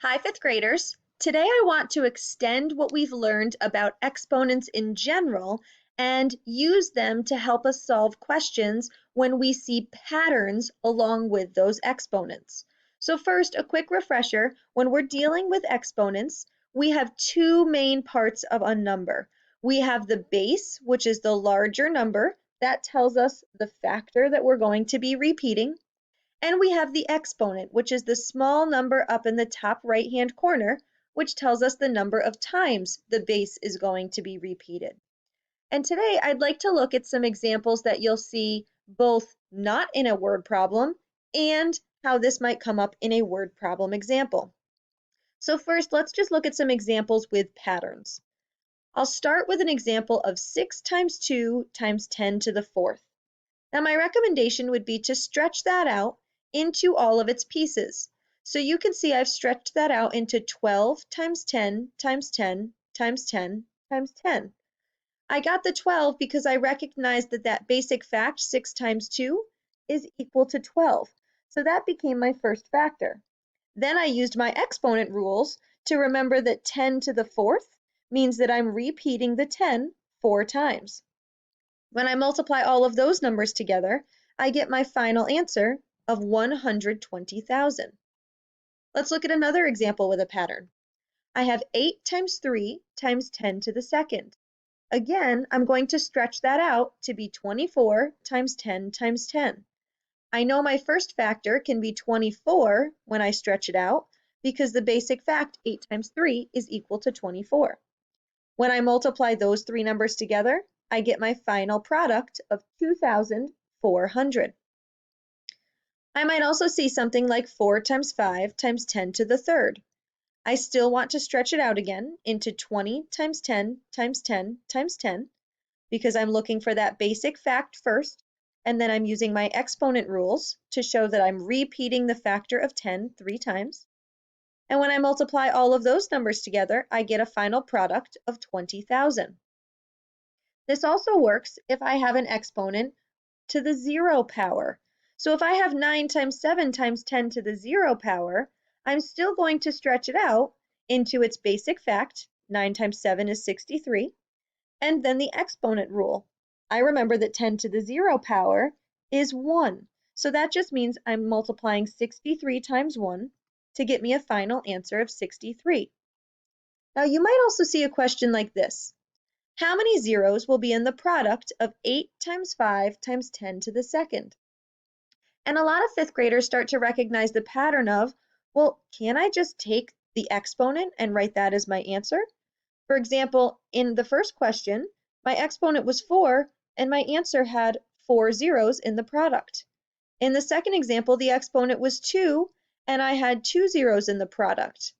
Hi, fifth graders. Today I want to extend what we've learned about exponents in general and use them to help us solve questions when we see patterns along with those exponents. So first, a quick refresher. When we're dealing with exponents, we have two main parts of a number. We have the base, which is the larger number. That tells us the factor that we're going to be repeating. And we have the exponent, which is the small number up in the top right-hand corner, which tells us the number of times the base is going to be repeated. And today I'd like to look at some examples that you'll see both not in a word problem and how this might come up in a word problem example. So first, let's just look at some examples with patterns. I'll start with an example of 6 times 2 times 10 to the fourth. Now my recommendation would be to stretch that out into all of its pieces. So you can see I've stretched that out into 12 times 10 times 10 times 10 times 10. I got the 12 because I recognized that basic fact, 6 times 2, is equal to 12. So that became my first factor. Then I used my exponent rules to remember that 10 to the fourth means that I'm repeating the 10 4 times. When I multiply all of those numbers together, I get my final answer of 120,000. Let's look at another example with a pattern. I have 8 times 3 times 10 to the second. Again, I'm going to stretch that out to be 24 times 10 times 10. I know my first factor can be 24 when I stretch it out because the basic fact, 8 times 3, is equal to 24. When I multiply those three numbers together, I get my final product of 2,400. I might also see something like 4 times 5 times 10 to the third. I still want to stretch it out again into 20 times 10 times 10 times 10 because I'm looking for that basic fact first, and then I'm using my exponent rules to show that I'm repeating the factor of 10 3 times. And when I multiply all of those numbers together, I get a final product of 20,000. This also works if I have an exponent to the 0 power. So if I have 9 times 7 times 10 to the 0 power, I'm still going to stretch it out into its basic fact, 9 times 7 is 63, and then the exponent rule. I remember that 10 to the 0 power is 1. So that just means I'm multiplying 63 times 1 to get me a final answer of 63. Now you might also see a question like this. How many zeros will be in the product of 8 times 5 times 10 to the second? And a lot of fifth graders start to recognize the pattern of, well, can I just take the exponent and write that as my answer? For example, in the first question, my exponent was 4 and my answer had 4 zeros in the product. In the second example, the exponent was 2 and I had 2 zeros in the product.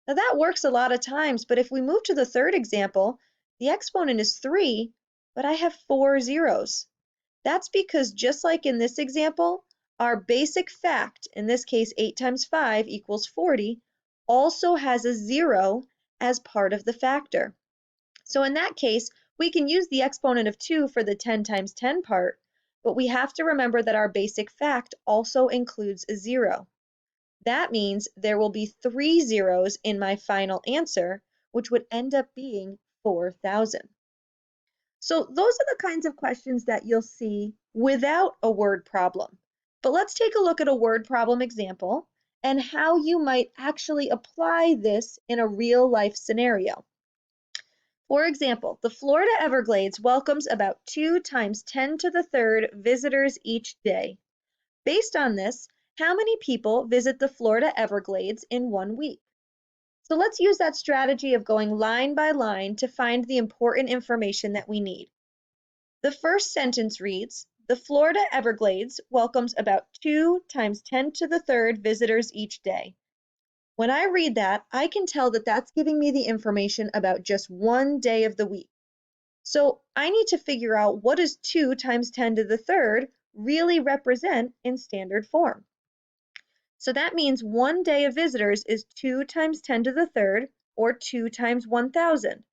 Now that works a lot of times, but if we move to the third example, the exponent is 3, but I have 4 zeros. That's because just like in this example, our basic fact, in this case 8 times 5 equals 40, also has a 0 as part of the factor. So in that case, we can use the exponent of 2 for the 10 times 10 part, but we have to remember that our basic fact also includes a 0. That means there will be 3 zeros in my final answer, which would end up being 4,000. So those are the kinds of questions that you'll see without a word problem. But let's take a look at a word problem example and how you might actually apply this in a real life scenario. For example, the Florida Everglades welcomes about 2 times 10 to the third visitors each day. Based on this, how many people visit the Florida Everglades in 1 week? So let's use that strategy of going line by line to find the important information that we need. The first sentence reads, the Florida Everglades welcomes about 2 times 10 to the third visitors each day. When I read that, I can tell that that's giving me the information about just 1 day of the week. So I need to figure out what does 2 times 10 to the third really represent in standard form. So that means 1 day of visitors is 2 times 10 to the third, or 2 times 1,000.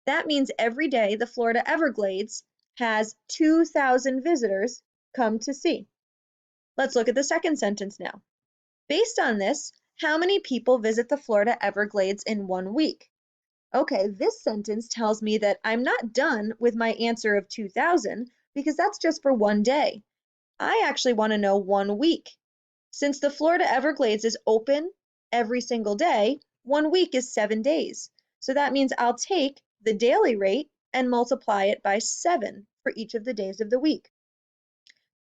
That means every day the Florida Everglades has 2,000 visitors come to see. Let's look at the second sentence now. Based on this, How many people visit the Florida Everglades in 1 week? Okay, this sentence tells me that I'm not done with my answer of 2,000 because that's just for 1 day. I actually want to know 1 week. Since the Florida Everglades is open every single day, 1 week is 7 days. So that means I'll take the daily rate and multiply it by 7 for each of the days of the week.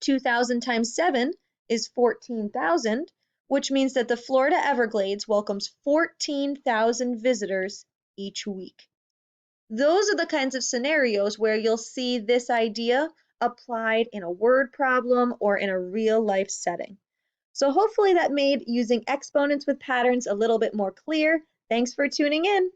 2,000 times 7 is 14,000, which means that the Florida Everglades welcomes 14,000 visitors each week. Those are the kinds of scenarios where you'll see this idea applied in a word problem or in a real life setting. So hopefully that made using exponents with patterns a little bit more clear. Thanks for tuning in.